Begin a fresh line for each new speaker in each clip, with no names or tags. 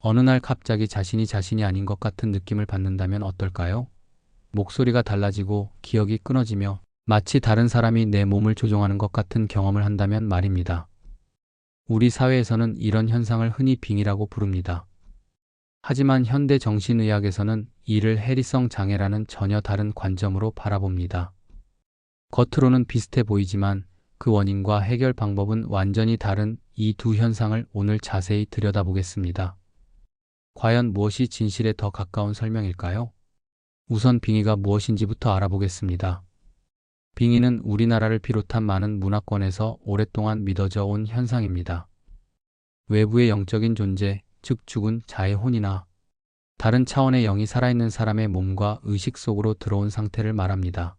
어느 날 갑자기 자신이 아닌 것 같은 느낌을 받는다면 어떨까요? 목소리가 달라지고 기억이 끊어지며 마치 다른 사람이 내 몸을 조종하는 것 같은 경험을 한다면 말입니다. 우리 사회에서는 이런 현상을 흔히 빙의라고 부릅니다. 하지만 현대 정신의학에서는 이를 해리성 장애라는 전혀 다른 관점으로 바라봅니다. 겉으로는 비슷해 보이지만 그 원인과 해결 방법은 완전히 다른 이 두 현상을 오늘 자세히 들여다보겠습니다. 과연 무엇이 진실에 더 가까운 설명일까요? 우선 빙의가 무엇인지부터 알아보겠습니다. 빙의는 우리나라를 비롯한 많은 문화권에서 오랫동안 믿어져 온 현상입니다. 외부의 영적인 존재, 즉 죽은 자의 혼이나 다른 차원의 영이 살아있는 사람의 몸과 의식 속으로 들어온 상태를 말합니다.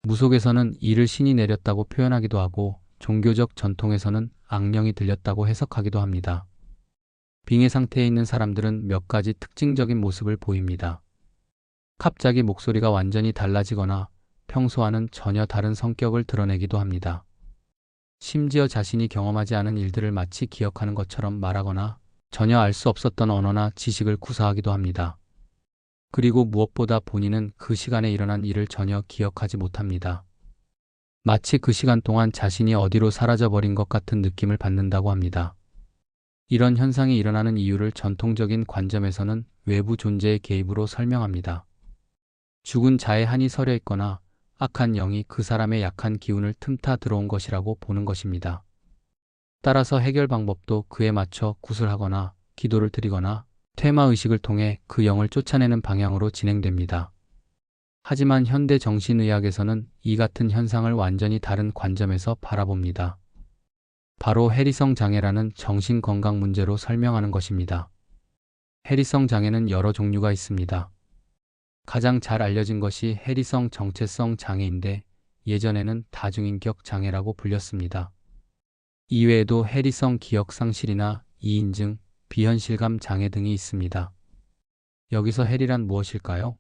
무속에서는 이를 신이 내렸다고 표현하기도 하고 종교적 전통에서는 악령이 들렸다고 해석하기도 합니다. 빙의 상태에 있는 사람들은 몇 가지 특징적인 모습을 보입니다. 갑자기 목소리가 완전히 달라지거나 평소와는 전혀 다른 성격을 드러내기도 합니다. 심지어 자신이 경험하지 않은 일들을 마치 기억하는 것처럼 말하거나 전혀 알 수 없었던 언어나 지식을 구사하기도 합니다. 그리고 무엇보다 본인은 그 시간에 일어난 일을 전혀 기억하지 못합니다. 마치 그 시간 동안 자신이 어디로 사라져버린 것 같은 느낌을 받는다고 합니다. 이런 현상이 일어나는 이유를 전통적인 관점에서는 외부 존재의 개입으로 설명합니다. 죽은 자의 한이 서려 있거나 악한 영이 그 사람의 약한 기운을 틈타 들어온 것이라고 보는 것입니다. 따라서 해결 방법도 그에 맞춰 구슬하거나 기도를 드리거나 퇴마의식을 통해 그 영을 쫓아내는 방향으로 진행됩니다. 하지만 현대 정신의학에서는 이 같은 현상을 완전히 다른 관점에서 바라봅니다. 바로 해리성 장애라는 정신건강 문제로 설명하는 것입니다. 해리성 장애는 여러 종류가 있습니다. 가장 잘 알려진 것이 해리성 정체성 장애인데 예전에는 다중인격 장애라고 불렸습니다. 이외에도 해리성 기억 상실이나 이인증, 비현실감 장애 등이 있습니다. 여기서 해리란 무엇일까요?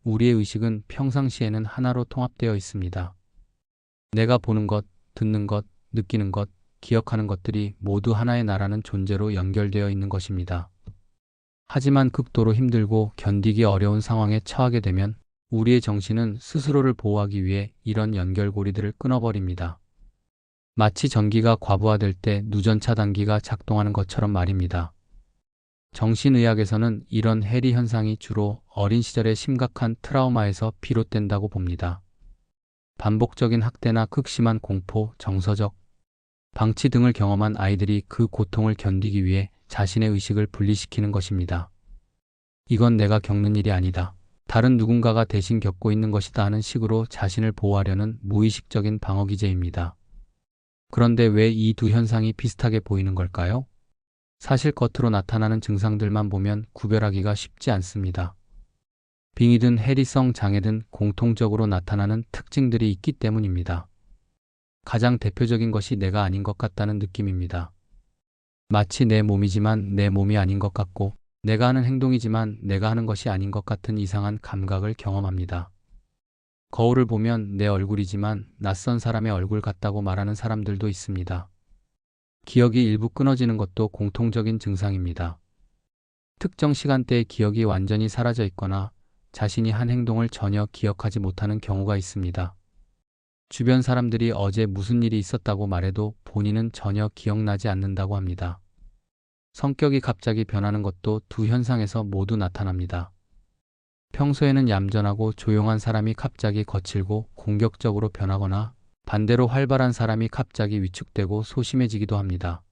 우리의 의식은 평상시에는 하나로 통합되어 있습니다. 내가 보는 것, 듣는 것, 느끼는 것, 기억하는 것들이 모두 하나의 나라는 존재로 연결되어 있는 것입니다. 하지만 극도로 힘들고 견디기 어려운 상황에 처하게 되면 우리의 정신은 스스로를 보호하기 위해 이런 연결고리들을 끊어버립니다. 마치 전기가 과부하될 때 누전 차단기가 작동하는 것처럼 말입니다. 정신의학에서는 이런 해리 현상이 주로 어린 시절의 심각한 트라우마에서 비롯된다고 봅니다. 반복적인 학대나 극심한 공포, 정서적 방치 등을 경험한 아이들이 그 고통을 견디기 위해 자신의 의식을 분리시키는 것입니다. 이건 내가 겪는 일이 아니다. 다른 누군가가 대신 겪고 있는 것이다 하는 식으로 자신을 보호하려는 무의식적인 방어기제입니다. 그런데 왜 이 두 현상이 비슷하게 보이는 걸까요? 사실 겉으로 나타나는 증상들만 보면 구별하기가 쉽지 않습니다. 빙의든 해리성 장애든 공통적으로 나타나는 특징들이 있기 때문입니다. 가장 대표적인 것이 내가 아닌 것 같다는 느낌입니다. 마치 내 몸이지만 내 몸이 아닌 것 같고 내가 하는 행동이지만 내가 하는 것이 아닌 것 같은 이상한 감각을 경험합니다. 거울을 보면 내 얼굴이지만 낯선 사람의 얼굴 같다고 말하는 사람들도 있습니다. 기억이 일부 끊어지는 것도 공통적인 증상입니다. 특정 시간대에 기억이 완전히 사라져 있거나 자신이 한 행동을 전혀 기억하지 못하는 경우가 있습니다. 주변 사람들이 어제 무슨 일이 있었다고 말해도 본인은 전혀 기억나지 않는다고 합니다. 성격이 갑자기 변하는 것도 두 현상에서 모두 나타납니다. 평소에는 얌전하고 조용한 사람이 갑자기 거칠고 공격적으로 변하거나 반대로 활발한 사람이 갑자기 위축되고 소심해지기도 합니다.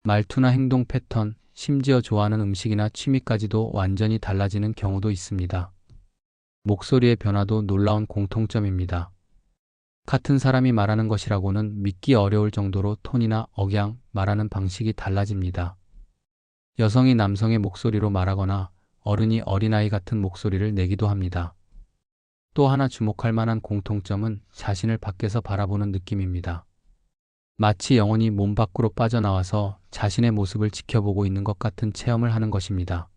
말투나 행동 패턴, 심지어 좋아하는 음식이나 취미까지도 완전히 달라지는 경우도 있습니다. 목소리의 변화도 놀라운 공통점입니다. 같은 사람이 말하는 것이라고는 믿기 어려울 정도로 톤이나 억양, 말하는 방식이 달라집니다. 여성이 남성의 목소리로 말하거나 어른이 어린아이 같은 목소리를 내기도 합니다. 또 하나 주목할 만한 공통점은 자신을 밖에서 바라보는 느낌입니다. 마치 영혼이 몸 밖으로 빠져나와서 자신의 모습을 지켜보고 있는 것 같은 체험을 하는 것입니다.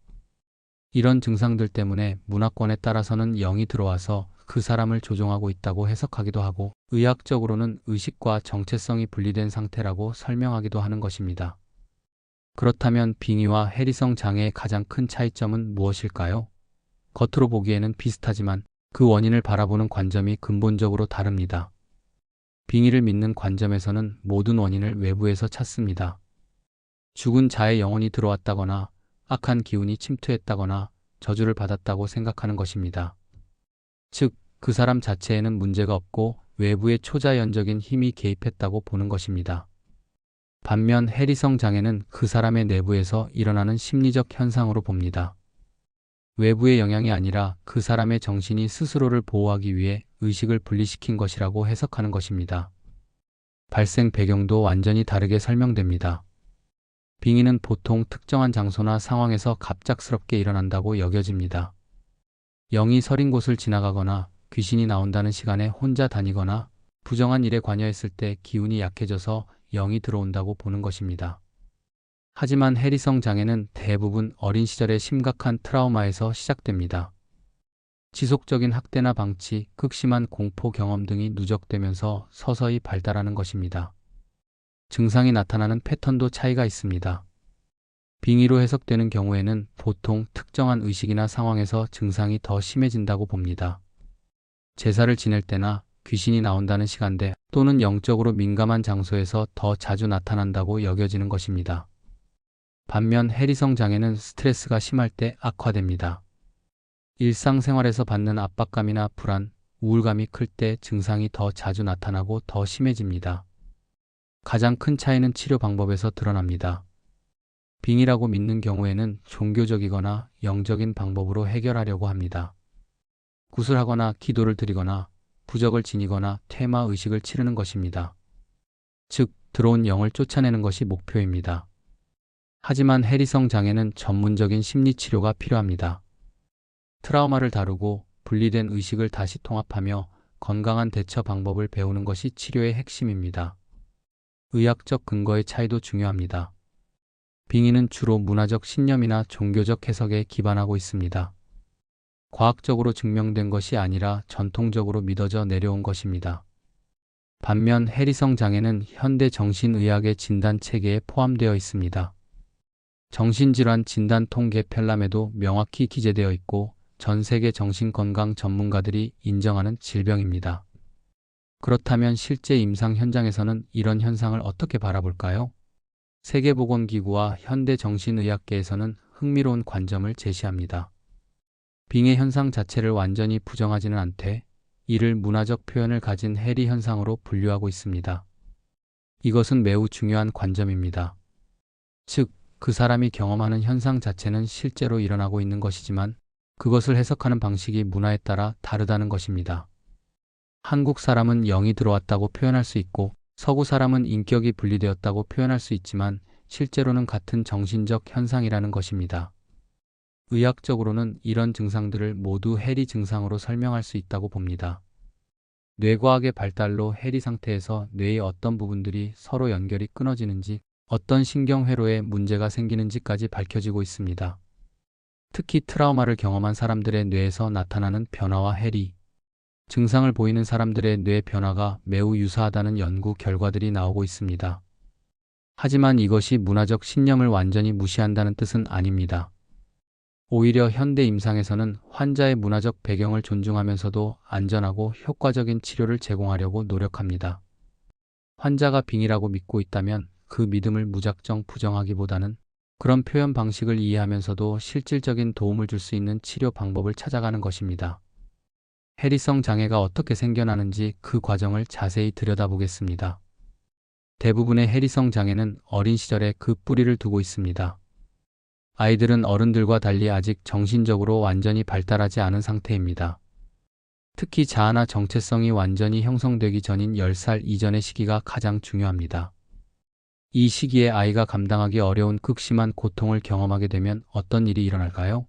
이런 증상들 때문에 문화권에 따라서는 영이 들어와서 그 사람을 조종하고 있다고 해석하기도 하고 의학적으로는 의식과 정체성이 분리된 상태라고 설명하기도 하는 것입니다. 그렇다면 빙의와 해리성 장애의 가장 큰 차이점은 무엇일까요? 겉으로 보기에는 비슷하지만 그 원인을 바라보는 관점이 근본적으로 다릅니다. 빙의를 믿는 관점에서는 모든 원인을 외부에서 찾습니다. 죽은 자의 영혼이 들어왔다거나 악한 기운이 침투했다거나 저주를 받았다고 생각하는 것입니다. 즉, 그 사람 자체에는 문제가 없고 외부의 초자연적인 힘이 개입했다고 보는 것입니다. 반면 해리성 장애는 그 사람의 내부에서 일어나는 심리적 현상으로 봅니다. 외부의 영향이 아니라 그 사람의 정신이 스스로를 보호하기 위해 의식을 분리시킨 것이라고 해석하는 것입니다. 발생 배경도 완전히 다르게 설명됩니다. 빙의는 보통 특정한 장소나 상황에서 갑작스럽게 일어난다고 여겨집니다. 영이 서린 곳을 지나가거나 귀신이 나온다는 시간에 혼자 다니거나 부정한 일에 관여했을 때 기운이 약해져서 영이 들어온다고 보는 것입니다. 하지만 해리성 장애는 대부분 어린 시절의 심각한 트라우마에서 시작됩니다. 지속적인 학대나 방치, 극심한 공포 경험 등이 누적되면서 서서히 발달하는 것입니다. 증상이 나타나는 패턴도 차이가 있습니다. 빙의로 해석되는 경우에는 보통 특정한 의식이나 상황에서 증상이 더 심해진다고 봅니다. 제사를 지낼 때나 귀신이 나온다는 시간대 또는 영적으로 민감한 장소에서 더 자주 나타난다고 여겨지는 것입니다. 반면 해리성 장애는 스트레스가 심할 때 악화됩니다. 일상생활에서 받는 압박감이나 불안, 우울감이 클 때 증상이 더 자주 나타나고 더 심해집니다. 가장 큰 차이는 치료 방법에서 드러납니다. 빙의라고 믿는 경우에는 종교적이거나 영적인 방법으로 해결하려고 합니다. 구슬하거나 기도를 드리거나 부적을 지니거나 퇴마 의식을 치르는 것입니다. 즉, 들어온 영을 쫓아내는 것이 목표입니다. 하지만 해리성 장애는 전문적인 심리치료가 필요합니다. 트라우마를 다루고 분리된 의식을 다시 통합하며 건강한 대처 방법을 배우는 것이 치료의 핵심입니다. 의학적 근거의 차이도 중요합니다. 빙의는 주로 문화적 신념이나 종교적 해석에 기반하고 있습니다. 과학적으로 증명된 것이 아니라 전통적으로 믿어져 내려온 것입니다. 반면 해리성 장애는 현대 정신의학의 진단 체계에 포함되어 있습니다. 정신질환 진단 통계 편람에도 명확히 기재되어 있고 전 세계 정신건강 전문가들이 인정하는 질병입니다. 그렇다면 실제 임상 현장에서는 이런 현상을 어떻게 바라볼까요? 세계보건기구와 현대정신의학계에서는 흥미로운 관점을 제시합니다. 빙의 현상 자체를 완전히 부정하지는 않되 이를 문화적 표현을 가진 해리 현상으로 분류하고 있습니다. 이것은 매우 중요한 관점입니다. 즉, 그 사람이 경험하는 현상 자체는 실제로 일어나고 있는 것이지만 그것을 해석하는 방식이 문화에 따라 다르다는 것입니다. 한국 사람은 영이 들어왔다고 표현할 수 있고 서구 사람은 인격이 분리되었다고 표현할 수 있지만 실제로는 같은 정신적 현상이라는 것입니다. 의학적으로는 이런 증상들을 모두 해리 증상으로 설명할 수 있다고 봅니다. 뇌과학의 발달로 해리 상태에서 뇌의 어떤 부분들이 서로 연결이 끊어지는지, 어떤 신경회로에 문제가 생기는지까지 밝혀지고 있습니다. 특히 트라우마를 경험한 사람들의 뇌에서 나타나는 변화와 해리 증상을 보이는 사람들의 뇌 변화가 매우 유사하다는 연구 결과들이 나오고 있습니다. 하지만 이것이 문화적 신념을 완전히 무시한다는 뜻은 아닙니다. 오히려 현대 임상에서는 환자의 문화적 배경을 존중하면서도 안전하고 효과적인 치료를 제공하려고 노력합니다. 환자가 빙의라고 믿고 있다면 그 믿음을 무작정 부정하기보다는 그런 표현 방식을 이해하면서도 실질적인 도움을 줄 수 있는 치료 방법을 찾아가는 것입니다. 해리성 장애가 어떻게 생겨나는지 그 과정을 자세히 들여다보겠습니다. 대부분의 해리성 장애는 어린 시절에 그 뿌리를 두고 있습니다. 아이들은 어른들과 달리 아직 정신적으로 완전히 발달하지 않은 상태입니다. 특히 자아나 정체성이 완전히 형성되기 전인 10살 이전의 시기가 가장 중요합니다. 이 시기에 아이가 감당하기 어려운 극심한 고통을 경험하게 되면 어떤 일이 일어날까요?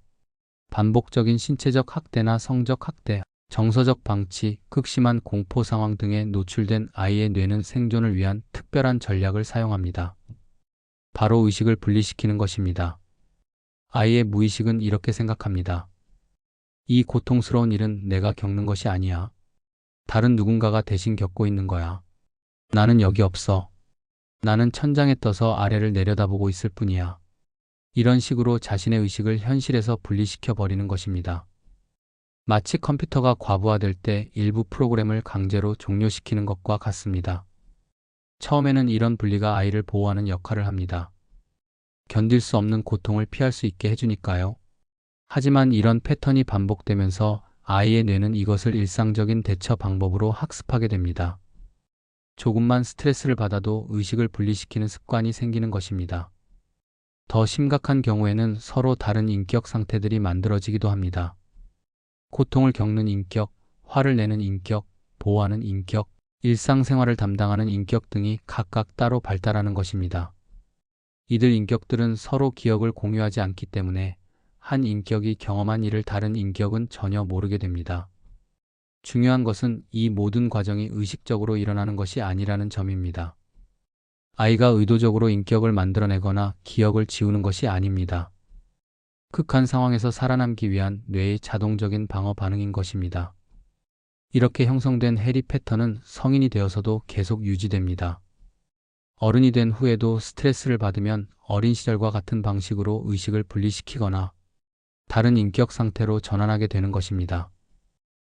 반복적인 신체적 학대나 성적 학대, 정서적 방치, 극심한 공포 상황 등에 노출된 아이의 뇌는 생존을 위한 특별한 전략을 사용합니다. 바로 의식을 분리시키는 것입니다. 아이의 무의식은 이렇게 생각합니다. 이 고통스러운 일은 내가 겪는 것이 아니야. 다른 누군가가 대신 겪고 있는 거야. 나는 여기 없어. 나는 천장에 떠서 아래를 내려다보고 있을 뿐이야. 이런 식으로 자신의 의식을 현실에서 분리시켜 버리는 것입니다. 마치 컴퓨터가 과부하될 때 일부 프로그램을 강제로 종료시키는 것과 같습니다. 처음에는 이런 분리가 아이를 보호하는 역할을 합니다. 견딜 수 없는 고통을 피할 수 있게 해주니까요. 하지만 이런 패턴이 반복되면서 아이의 뇌는 이것을 일상적인 대처 방법으로 학습하게 됩니다. 조금만 스트레스를 받아도 의식을 분리시키는 습관이 생기는 것입니다. 더 심각한 경우에는 서로 다른 인격 상태들이 만들어지기도 합니다. 고통을 겪는 인격, 화를 내는 인격, 보호하는 인격, 일상생활을 담당하는 인격 등이 각각 따로 발달하는 것입니다. 이들 인격들은 서로 기억을 공유하지 않기 때문에 한 인격이 경험한 일을 다른 인격은 전혀 모르게 됩니다. 중요한 것은 이 모든 과정이 의식적으로 일어나는 것이 아니라는 점입니다. 아이가 의도적으로 인격을 만들어내거나 기억을 지우는 것이 아닙니다. 극한 상황에서 살아남기 위한 뇌의 자동적인 방어 반응인 것입니다. 이렇게 형성된 해리 패턴은 성인이 되어서도 계속 유지됩니다. 어른이 된 후에도 스트레스를 받으면 어린 시절과 같은 방식으로 의식을 분리시키거나 다른 인격 상태로 전환하게 되는 것입니다.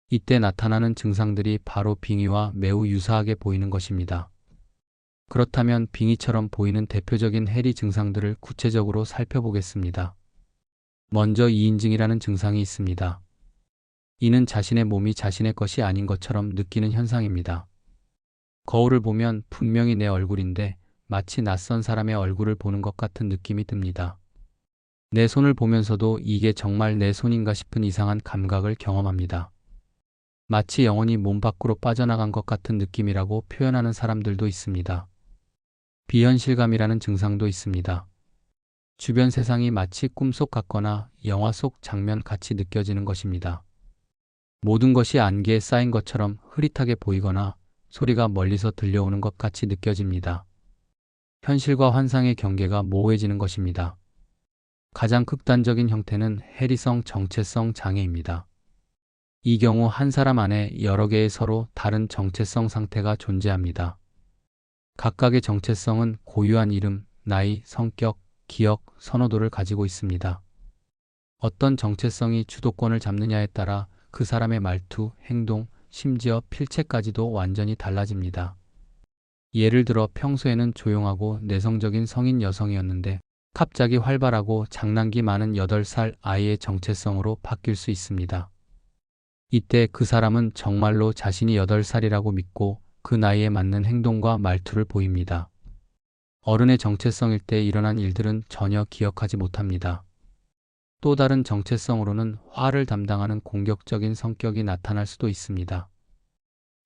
이때 나타나는 증상들이 바로 빙의와 매우 유사하게 보이는 것입니다. 그렇다면 빙의처럼 보이는 대표적인 해리 증상들을 구체적으로 살펴보겠습니다. 먼저 이인증이라는 증상이 있습니다. 이는 자신의 몸이 자신의 것이 아닌 것처럼 느끼는 현상입니다. 거울을 보면 분명히 내 얼굴인데 마치 낯선 사람의 얼굴을 보는 것 같은 느낌이 듭니다. 내 손을 보면서도 이게 정말 내 손인가 싶은 이상한 감각을 경험합니다. 마치 영혼이 몸 밖으로 빠져나간 것 같은 느낌이라고 표현하는 사람들도 있습니다. 비현실감이라는 증상도 있습니다. 주변 세상이 마치 꿈속 같거나 영화 속 장면 같이 느껴지는 것입니다. 모든 것이 안개에 쌓인 것처럼 흐릿하게 보이거나 소리가 멀리서 들려오는 것 같이 느껴집니다. 현실과 환상의 경계가 모호해지는 것입니다. 가장 극단적인 형태는 해리성 정체성 장애입니다. 이 경우 한 사람 안에 여러 개의 서로 다른 정체성 상태가 존재합니다. 각각의 정체성은 고유한 이름, 나이, 성격, 기억, 선호도를 가지고 있습니다. 어떤 정체성이 주도권을 잡느냐에 따라 그 사람의 말투, 행동, 심지어 필체까지도 완전히 달라집니다. 예를 들어 평소에는 조용하고 내성적인 성인 여성이었는데 갑자기 활발하고 장난기 많은 8살 아이의 정체성으로 바뀔 수 있습니다. 이때 그 사람은 정말로 자신이 8살이라고 믿고 그 나이에 맞는 행동과 말투를 보입니다. 어른의 정체성일 때 일어난 일들은 전혀 기억하지 못합니다. 또 다른 정체성으로는 화를 담당하는 공격적인 성격이 나타날 수도 있습니다.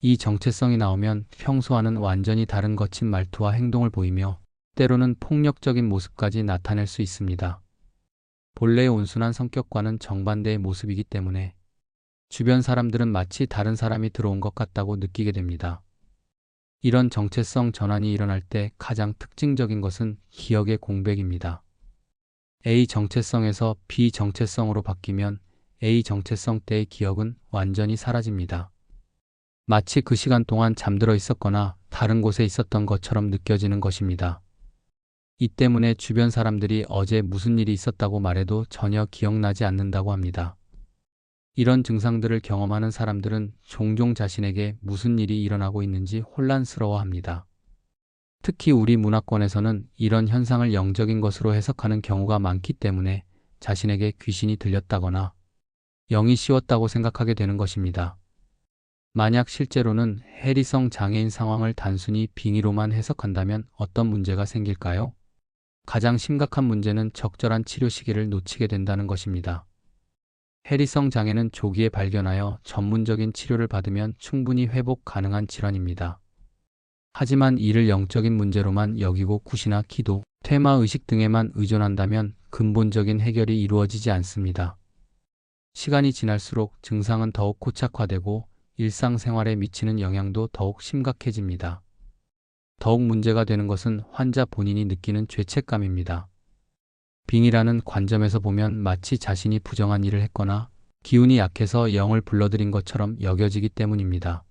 이 정체성이 나오면 평소와는 완전히 다른 거친 말투와 행동을 보이며 때로는 폭력적인 모습까지 나타낼 수 있습니다. 본래의 온순한 성격과는 정반대의 모습이기 때문에 주변 사람들은 마치 다른 사람이 들어온 것 같다고 느끼게 됩니다. 이런 정체성 전환이 일어날 때 가장 특징적인 것은 기억의 공백입니다. A 정체성에서 B 정체성으로 바뀌면 A 정체성 때의 기억은 완전히 사라집니다. 마치 그 시간 동안 잠들어 있었거나 다른 곳에 있었던 것처럼 느껴지는 것입니다. 이 때문에 주변 사람들이 어제 무슨 일이 있었다고 말해도 전혀 기억나지 않는다고 합니다. 이런 증상들을 경험하는 사람들은 종종 자신에게 무슨 일이 일어나고 있는지 혼란스러워합니다. 특히 우리 문화권에서는 이런 현상을 영적인 것으로 해석하는 경우가 많기 때문에 자신에게 귀신이 들렸다거나 영이 씌웠다고 생각하게 되는 것입니다. 만약 실제로는 해리성 장애인 상황을 단순히 빙의로만 해석한다면 어떤 문제가 생길까요? 가장 심각한 문제는 적절한 치료 시기를 놓치게 된다는 것입니다. 해리성 장애는 조기에 발견하여 전문적인 치료를 받으면 충분히 회복 가능한 질환입니다. 하지만 이를 영적인 문제로만 여기고 굿이나 기도, 퇴마 의식 등에만 의존한다면 근본적인 해결이 이루어지지 않습니다. 시간이 지날수록 증상은 더욱 고착화되고 일상생활에 미치는 영향도 더욱 심각해집니다. 더욱 문제가 되는 것은 환자 본인이 느끼는 죄책감입니다. 빙의라는 관점에서 보면 마치 자신이 부정한 일을 했거나 기운이 약해서 영을 불러들인 것처럼 여겨지기 때문입니다.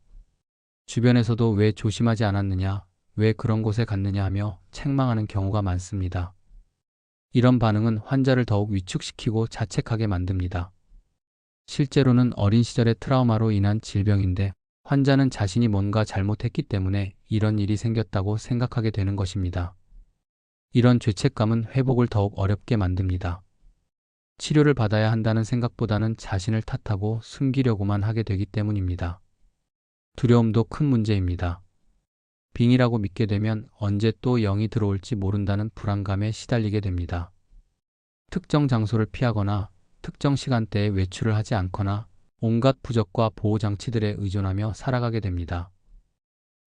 주변에서도 왜 조심하지 않았느냐, 왜 그런 곳에 갔느냐 하며 책망하는 경우가 많습니다. 이런 반응은 환자를 더욱 위축시키고 자책하게 만듭니다. 실제로는 어린 시절의 트라우마로 인한 질병인데 환자는 자신이 뭔가 잘못했기 때문에 이런 일이 생겼다고 생각하게 되는 것입니다. 이런 죄책감은 회복을 더욱 어렵게 만듭니다. 치료를 받아야 한다는 생각보다는 자신을 탓하고 숨기려고만 하게 되기 때문입니다. 두려움도 큰 문제입니다. 빙이라고 믿게 되면 언제 또 영이 들어올지 모른다는 불안감에 시달리게 됩니다. 특정 장소를 피하거나 특정 시간대에 외출을 하지 않거나 온갖 부적과 보호장치들에 의존하며 살아가게 됩니다.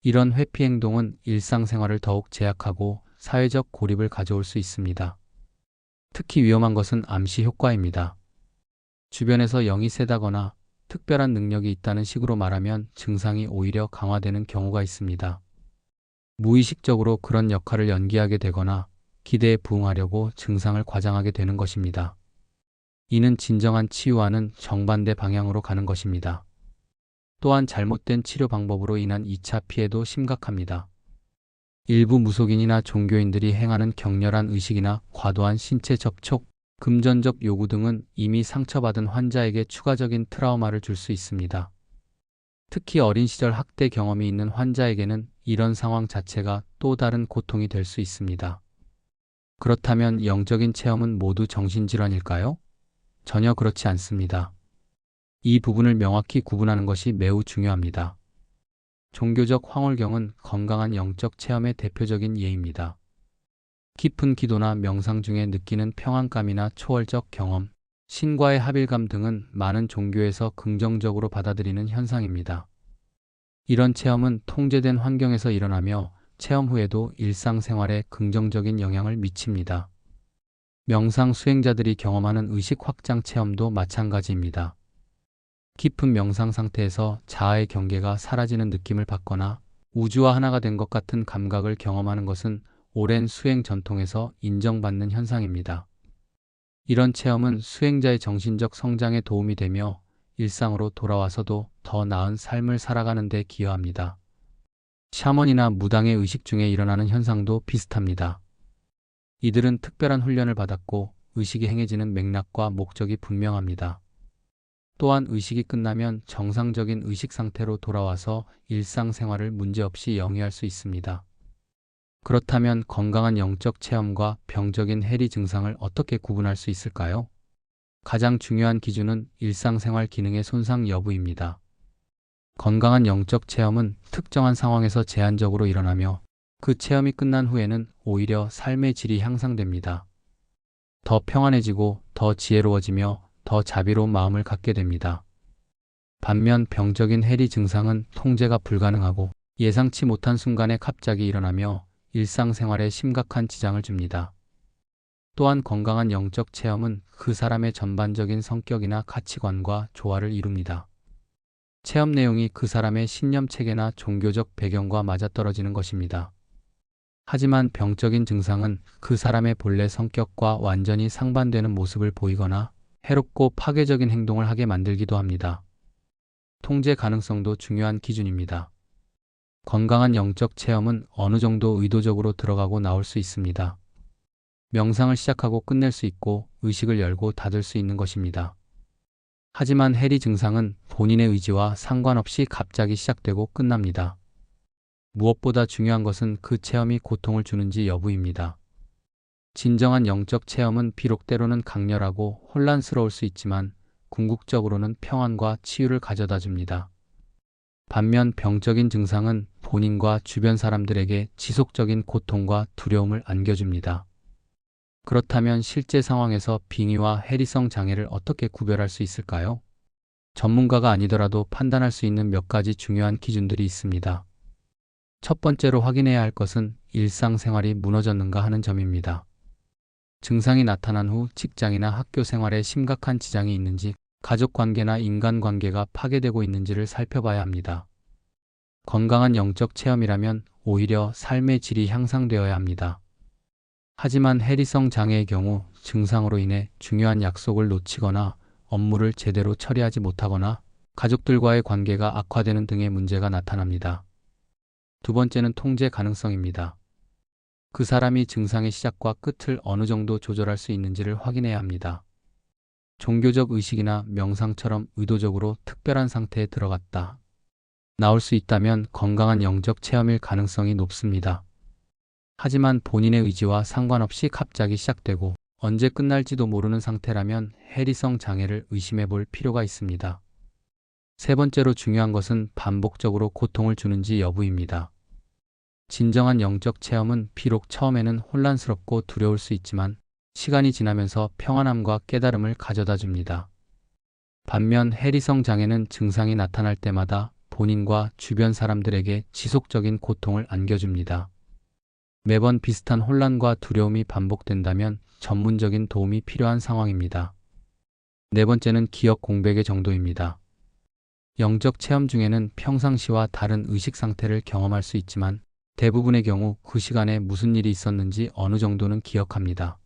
이런 회피 행동은 일상생활을 더욱 제약하고 사회적 고립을 가져올 수 있습니다. 특히 위험한 것은 암시 효과입니다. 주변에서 영이 세다거나 특별한 능력이 있다는 식으로 말하면 증상이 오히려 강화되는 경우가 있습니다. 무의식적으로 그런 역할을 연기하게 되거나 기대에 부응하려고 증상을 과장하게 되는 것입니다. 이는 진정한 치유와는 정반대 방향으로 가는 것입니다. 또한 잘못된 치료 방법으로 인한 2차 피해도 심각합니다. 일부 무속인이나 종교인들이 행하는 격렬한 의식이나 과도한 신체 접촉, 금전적 요구 등은 이미 상처받은 환자에게 추가적인 트라우마를 줄 수 있습니다. 특히 어린 시절 학대 경험이 있는 환자에게는 이런 상황 자체가 또 다른 고통이 될 수 있습니다. 그렇다면 영적인 체험은 모두 정신질환일까요? 전혀 그렇지 않습니다. 이 부분을 명확히 구분하는 것이 매우 중요합니다. 종교적 황홀경은 건강한 영적 체험의 대표적인 예입니다. 깊은 기도나 명상 중에 느끼는 평안감이나 초월적 경험, 신과의 합일감 등은 많은 종교에서 긍정적으로 받아들이는 현상입니다. 이런 체험은 통제된 환경에서 일어나며 체험 후에도 일상생활에 긍정적인 영향을 미칩니다. 명상 수행자들이 경험하는 의식 확장 체험도 마찬가지입니다. 깊은 명상 상태에서 자아의 경계가 사라지는 느낌을 받거나 우주와 하나가 된 것 같은 감각을 경험하는 것은 오랜 수행 전통에서 인정받는 현상입니다. 이런 체험은 수행자의 정신적 성장에 도움이 되며 일상으로 돌아와서도 더 나은 삶을 살아가는 데 기여합니다. 샤먼이나 무당의 의식 중에 일어나는 현상도 비슷합니다. 이들은 특별한 훈련을 받았고 의식이 행해지는 맥락과 목적이 분명합니다. 또한 의식이 끝나면 정상적인 의식 상태로 돌아와서 일상생활을 문제없이 영위할 수 있습니다. 그렇다면 건강한 영적 체험과 병적인 해리 증상을 어떻게 구분할 수 있을까요? 가장 중요한 기준은 일상생활 기능의 손상 여부입니다. 건강한 영적 체험은 특정한 상황에서 제한적으로 일어나며 그 체험이 끝난 후에는 오히려 삶의 질이 향상됩니다. 더 평안해지고 더 지혜로워지며 더 자비로운 마음을 갖게 됩니다. 반면 병적인 해리 증상은 통제가 불가능하고 예상치 못한 순간에 갑자기 일어나며 일상생활에 심각한 지장을 줍니다. 또한 건강한 영적 체험은 그 사람의 전반적인 성격이나 가치관과 조화를 이룹니다. 체험 내용이 그 사람의 신념 체계나 종교적 배경과 맞아떨어지는 것입니다. 하지만 병적인 증상은 그 사람의 본래 성격과 완전히 상반되는 모습을 보이거나 해롭고 파괴적인 행동을 하게 만들기도 합니다. 통제 가능성도 중요한 기준입니다. 건강한 영적 체험은 어느 정도 의도적으로 들어가고 나올 수 있습니다. 명상을 시작하고 끝낼 수 있고 의식을 열고 닫을 수 있는 것입니다. 하지만 해리 증상은 본인의 의지와 상관없이 갑자기 시작되고 끝납니다. 무엇보다 중요한 것은 그 체험이 고통을 주는지 여부입니다. 진정한 영적 체험은 비록 때로는 강렬하고 혼란스러울 수 있지만 궁극적으로는 평안과 치유를 가져다 줍니다. 반면 병적인 증상은 본인과 주변 사람들에게 지속적인 고통과 두려움을 안겨줍니다. 그렇다면 실제 상황에서 빙의와 해리성 장애를 어떻게 구별할 수 있을까요? 전문가가 아니더라도 판단할 수 있는 몇 가지 중요한 기준들이 있습니다. 첫 번째로 확인해야 할 것은 일상생활이 무너졌는가 하는 점입니다. 증상이 나타난 후 직장이나 학교 생활에 심각한 지장이 있는지, 가족관계나 인간관계가 파괴되고 있는지를 살펴봐야 합니다. 건강한 영적 체험이라면 오히려 삶의 질이 향상되어야 합니다. 하지만 해리성 장애의 경우 증상으로 인해 중요한 약속을 놓치거나 업무를 제대로 처리하지 못하거나 가족들과의 관계가 악화되는 등의 문제가 나타납니다. 두 번째는 통제 가능성입니다. 그 사람이 증상의 시작과 끝을 어느 정도 조절할 수 있는지를 확인해야 합니다. 종교적 의식이나 명상처럼 의도적으로 특별한 상태에 들어갔다 나올 수 있다면 건강한 영적 체험일 가능성이 높습니다. 하지만 본인의 의지와 상관없이 갑자기 시작되고 언제 끝날지도 모르는 상태라면 해리성 장애를 의심해 볼 필요가 있습니다. 세 번째로 중요한 것은 반복적으로 고통을 주는지 여부입니다. 진정한 영적 체험은 비록 처음에는 혼란스럽고 두려울 수 있지만 시간이 지나면서 평안함과 깨달음을 가져다 줍니다. 반면 해리성 장애는 증상이 나타날 때마다 본인과 주변 사람들에게 지속적인 고통을 안겨줍니다. 매번 비슷한 혼란과 두려움이 반복된다면 전문적인 도움이 필요한 상황입니다. 네 번째는 기억 공백의 정도입니다. 영적 체험 중에는 평상시와 다른 의식 상태를 경험할 수 있지만 대부분의 경우 그 시간에 무슨 일이 있었는지 어느 정도는 기억합니다.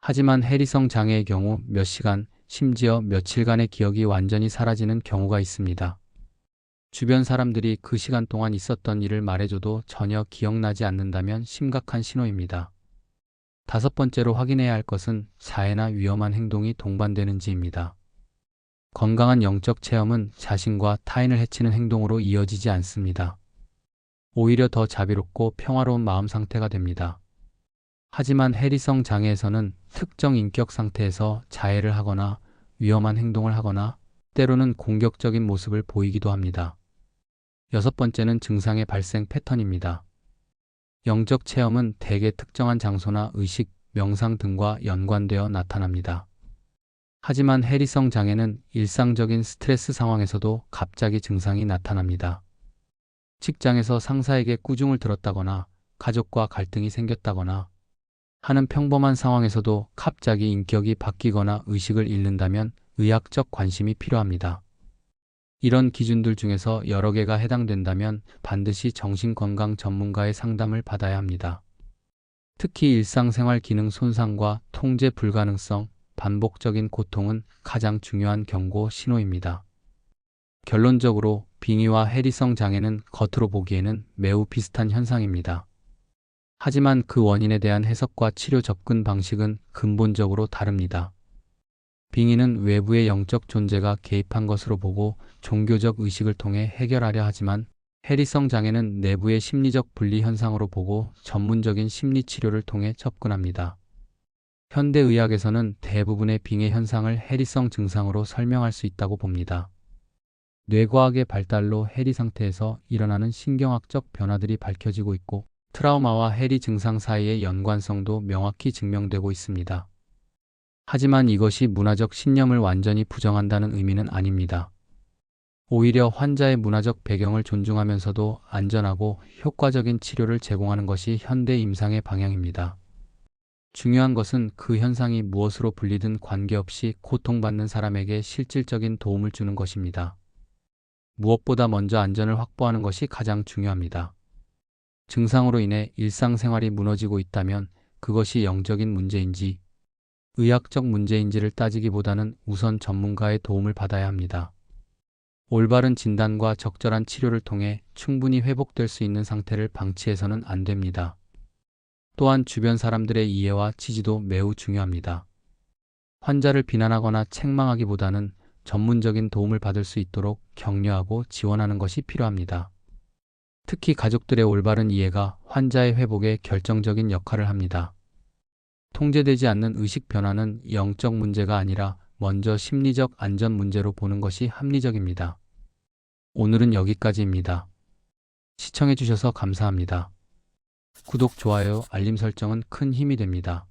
하지만 해리성 장애의 경우 몇 시간, 심지어 며칠간의 기억이 완전히 사라지는 경우가 있습니다. 주변 사람들이 그 시간 동안 있었던 일을 말해줘도 전혀 기억나지 않는다면 심각한 신호입니다. 다섯 번째로 확인해야 할 것은 자해나 위험한 행동이 동반되는지입니다. 건강한 영적 체험은 자신과 타인을 해치는 행동으로 이어지지 않습니다. 오히려 더 자비롭고 평화로운 마음 상태가 됩니다. 하지만 해리성 장애에서는 특정 인격 상태에서 자해를 하거나 위험한 행동을 하거나 때로는 공격적인 모습을 보이기도 합니다. 여섯 번째는 증상의 발생 패턴입니다. 영적 체험은 대개 특정한 장소나 의식, 명상 등과 연관되어 나타납니다. 하지만 해리성 장애는 일상적인 스트레스 상황에서도 갑자기 증상이 나타납니다. 직장에서 상사에게 꾸중을 들었다거나 가족과 갈등이 생겼다거나 하는 평범한 상황에서도 갑자기 인격이 바뀌거나 의식을 잃는다면 의학적 관심이 필요합니다. 이런 기준들 중에서 여러 개가 해당된다면 반드시 정신건강 전문가의 상담을 받아야 합니다. 특히 일상생활 기능 손상과 통제 불가능성, 반복적인 고통은 가장 중요한 경고 신호입니다. 결론적으로 빙의와 해리성 장애는 겉으로 보기에는 매우 비슷한 현상입니다. 하지만 그 원인에 대한 해석과 치료 접근 방식은 근본적으로 다릅니다. 빙의는 외부의 영적 존재가 개입한 것으로 보고 종교적 의식을 통해 해결하려 하지만 해리성 장애는 내부의 심리적 분리 현상으로 보고 전문적인 심리 치료를 통해 접근합니다. 현대의학에서는 대부분의 빙의 현상을 해리성 증상으로 설명할 수 있다고 봅니다. 뇌과학의 발달로 해리 상태에서 일어나는 신경학적 변화들이 밝혀지고 있고 트라우마와 해리 증상 사이의 연관성도 명확히 증명되고 있습니다. 하지만 이것이 문화적 신념을 완전히 부정한다는 의미는 아닙니다. 오히려 환자의 문화적 배경을 존중하면서도 안전하고 효과적인 치료를 제공하는 것이 현대 임상의 방향입니다. 중요한 것은 그 현상이 무엇으로 불리든 관계없이 고통받는 사람에게 실질적인 도움을 주는 것입니다. 무엇보다 먼저 안전을 확보하는 것이 가장 중요합니다. 증상으로 인해 일상생활이 무너지고 있다면 그것이 영적인 문제인지 의학적 문제인지를 따지기보다는 우선 전문가의 도움을 받아야 합니다. 올바른 진단과 적절한 치료를 통해 충분히 회복될 수 있는 상태를 방치해서는 안 됩니다. 또한 주변 사람들의 이해와 지지도 매우 중요합니다. 환자를 비난하거나 책망하기보다는 전문적인 도움을 받을 수 있도록 격려하고 지원하는 것이 필요합니다. 특히 가족들의 올바른 이해가 환자의 회복에 결정적인 역할을 합니다. 통제되지 않는 의식 변화는 영적 문제가 아니라 먼저 심리적 안전 문제로 보는 것이 합리적입니다. 오늘은 여기까지입니다. 시청해주셔서 감사합니다. 구독, 좋아요, 알림 설정은 큰 힘이 됩니다.